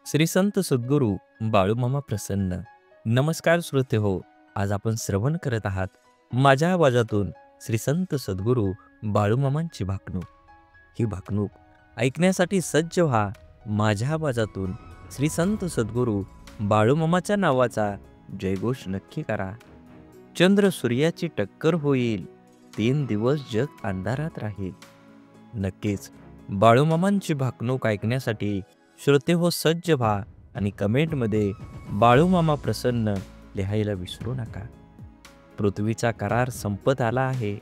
श्री संत सद्गुरू बाळूमामा प्रसन्न. नमस्कार श्रोते हो. आज आपण श्रवण करत आहात माझ्या आवाजातून श्री संत सद्गुरू बाळूमामांची भाकणूक. ही भाकणूक ऐकण्यासाठी सज्ज व्हा. माझ्या आवाजातून श्री संत सद्गुरू बाळूमामाच्या नावाचा जयघोष नक्की करा. चंद्र सूर्याची टक्कर होईल, 3 दिवस जग अंधारात राहील. नक्कीच बाळूमामांची भाकणूक ऐकण्यासाठी श्रोते हो सज्ज व्हा आणि कमेंटमध्ये बाळूमामा प्रसन्न लिहायला विसरू नका. पृथ्वीचा करार संपत आला आहे.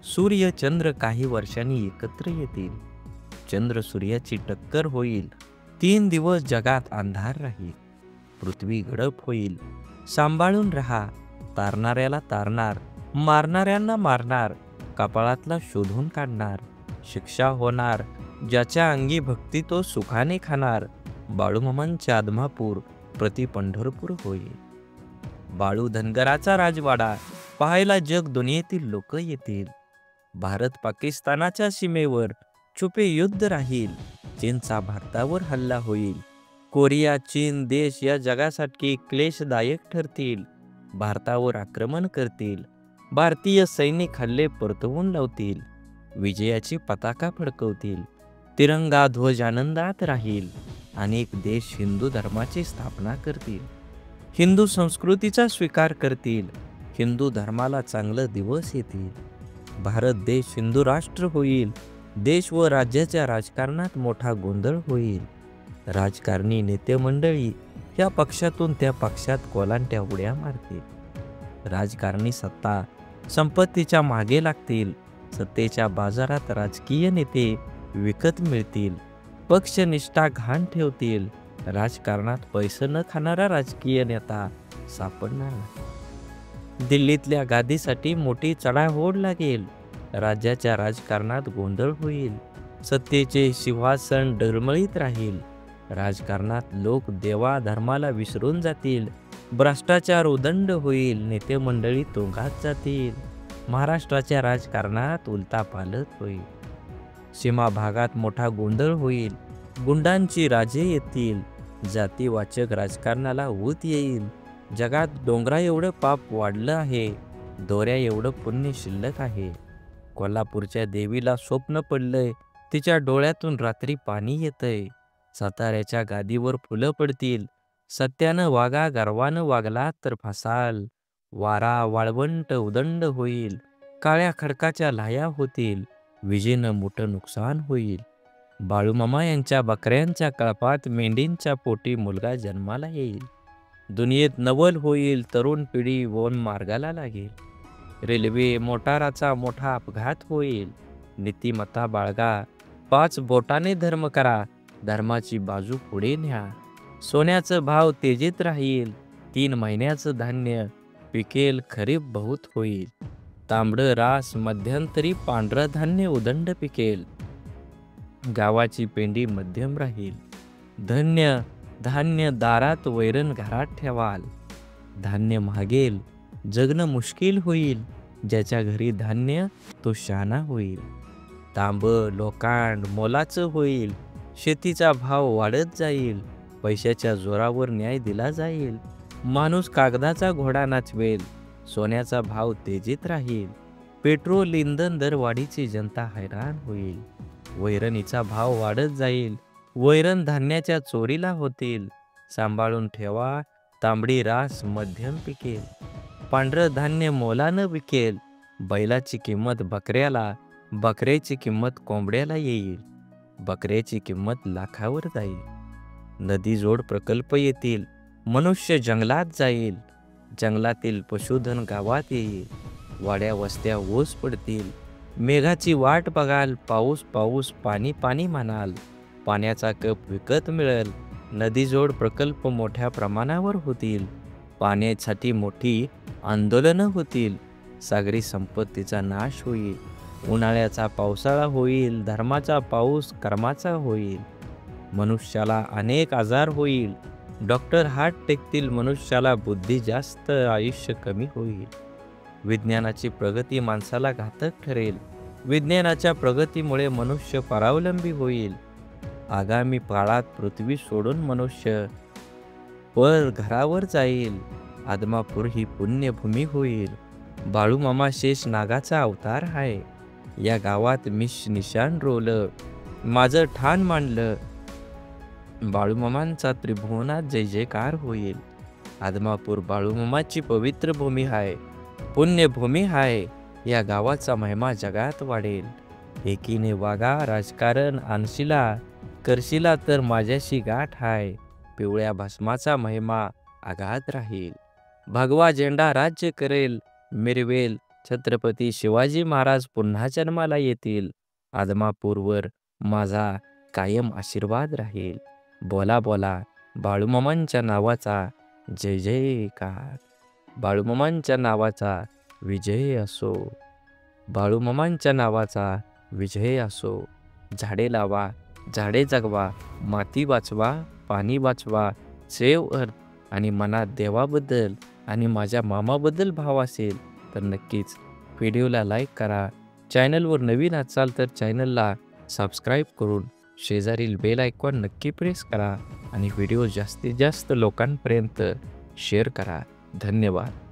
सूर्य चंद्र काही वर्षांनी एकत्र येतील. चंद्र सूर्याची टक्कर होईल, 3 दिवस जगात अंधार राहील. पृथ्वी गडप होईल, सांभाळून राहा. तारणाऱ्याला तारणार, मारणाऱ्यांना मारणार, कपाळातला शोधून काढणार. शिक्षा होणार, ज्याच्या अंगी भक्ती तो सुखाने खाणार. बाळूमामांचे आदमापूर प्रति पंढरपूर होईल. बाळू धनगराचा राजवाडा पाहायला जग दुनियेतील लोक येतील. भारत पाकिस्तानाच्या सीमेवर छुपे युद्ध राहील. चीनचा भारतावर हल्ला होईल. कोरिया चीन देश या जगासाठी क्लेशदायक ठरतील. भारतावर आक्रमण करतील. भारतीय सैनिक हल्ले परतवून लावतील. विजयाची पताका फडकवतील. तिरंगा ध्वज आनंदात राहील. अनेक देश हिंदू धर्माची स्थापना करतील. हिंदू संस्कृतीचा स्वीकार करतील. हिंदू धर्माला चांगले दिवस येतील. भारत देश हिंदू राष्ट्र होईल. देश व राज्याच्या राजकारणात मोठा गोंधळ होईल. राजकारणी नेते मंडळी या पक्षातून त्या पक्षात कोलांट्या उड्या मारतील. राजकारणी सत्ता संपत्तीच्या मागे लागतील. सत्तेच्या बाजारात राजकीय नेते विकत मिळतील. पक्षनिष्ठा घाण ठेवतील. राजकारणात पैसे न खाणारा राजकीय नेता सापडणार नाही. दिल्लीतल्या गादीसाठी मोठी चढाओढ लागेल. राज्याच्या राजकारणात गोंधळ होईल. सत्तेचे सिंहासन डळमळीत राहील. राजकारणात लोक देवा धर्माला विसरून जातील. भ्रष्टाचार उदंड होईल. नेते मंडळी तुरुंगात जातील. महाराष्ट्राच्या राजकारणात उलथापालथ होईल. सीमा भागात मोठा गोंधळ होईल. गुंडांची राजे येतील. जातीवाचक राजकारणाला ऊत येईल. जगात डोंगरा एवढं पाप वाढलं आहे. दोऱ्या एवढं पुण्य शिल्लक आहे. कोल्हापूरच्या देवीला स्वप्न पडलंय. तिच्या डोळ्यातून रात्री पाणी येतंय. साताऱ्याच्या गादीवर फुलं पडतील. सत्यानं वागा, गर्वानं वागला तर फसाल. वारा वाळवंट उदंड होईल. काळ्या खडकाच्या लाया होतील. विजेनं मोठं नुकसान होईल. बाळूमामा यांच्या बकऱ्यांच्या कळपात मेंढींच्या पोटी मुलगा जन्माला येईल. दुनियेत नवल होईल. तरुण पिढी वन मार्गाला लागेल. रेल्वे मोटाराचा मोठा अपघात होईल. नीतिमत्ता बाळगा. 5 बोटाने धर्म करा. धर्माची बाजू पुढे न्या. सोन्याचं भाव तेजीत राहील. 3 महिन्याचं धान्य पिकेल. खरीप बहुत होईल. तांबडं रास मध्यंतरी पांढरं धान्य उदंड पिकेल. गावाची पेंडी मध्यम राहील. धन्य धान्य दारात, वैरण घरात ठेवाल. धान्य महागेल. जगणं मुश्किल होईल. ज्याच्या घरी धान्य तो शहाणा होईल. तांब लोकांड मोलाचं होईल. शेतीचा भाव वाढत जाईल. पैशाच्या जोरावर न्याय दिला जाईल. माणूस कागदाचा घोडा नाचवेल. सोन्याचा भाव तेजीत राहील. पेट्रोल इंधन दरवाढीची जनता हैराण होईल. वैरणीचा भाव वाढत जाईल. वैरण धान्याच्या चोरीला होतील. सांभाळून ठेवा. तांबडी रास मध्यम पिकेल. पांढरं धान्य मोलानं विकेल. बैलाची किंमत बकऱ्याला, बकऱ्याची किंमत कोंबड्याला येईल. बकऱ्याची किंमत लाखावर जाईल. नदीजोड प्रकल्प येतील. मनुष्य जंगलात जाईल. जंगलातील पशुधन गावात येईल. वाड्या वस्त्या ओस पडतील. मेघाची वाट बघाल. पाऊस पाऊस पाणी पाणी म्हणाल. पाण्याचा कप विकत मिळेल. नदीजोड प्रकल्प मोठ्या प्रमाणावर होतील. पाण्यासाठी मोठी आंदोलनं होतील. सागरी संपत्तीचा नाश होईल. उन्हाळ्याचा पावसाळा होईल. धर्माचा पाऊस कर्माचा होईल. मनुष्याला अनेक आजार होईल. डॉक्टर हात टेकतील. मनुष्याला बुद्धी जास्त, आयुष्य कमी होईल. विज्ञानाची प्रगती माणसाला घातक ठरेल. विज्ञानाच्या प्रगतीमुळे मनुष्य परावलंबी होईल. आगामी काळात पृथ्वी सोडून मनुष्य पर घरावर जाईल. आदमापूर ही पुण्यभूमी होईल. बाळूमामा शेष नागाचा अवतार आहे. या गावात निशाण रोवलं, माझं ठाण मांडलं. बाळूमामांचा त्रिभुवनात जय जयकार होईल. आदमापूर बाळूमामाची पवित्र भूमी आहे, पुण्यभूमी आहे. या गावाचा महिमा जगात वाढेल. एकीने वागा, राजकारण आणशिला, करशिला तर माझ्याशी गाठ आहे. पिवळ्या भस्माचा महिमा आगाध राहील. भगवा झेंडा राज्य करेल, मिरवेल. छत्रपती शिवाजी महाराज पुन्हा जन्माला येतील. आदमापूरवर माझा कायम आशीर्वाद राहील. बोला बोला बाळूमामांच्या नावाचा जय जयकार. बाळूमामांच्या नावाचा विजय असो. बाळूमामांच्या नावाचा विजय असो. झाडे लावा, झाडे जगवा, माती वाचवा, पाणी वाचवा. सेव अर्थ आणि मनात देवाबद्दल आणि माझ्या मामाबद्दल भाव असेल तर नक्कीच व्हिडिओला लाईक करा. चॅनलवर नवीन असाल तर चॅनलला सबस्क्राईब करून शेजारील बेल आयकॉन नक्की प्रेस करा आणि व्हिडिओ जास्तीत जास्त लोकांपर्यंत शेअर करा. धन्यवाद.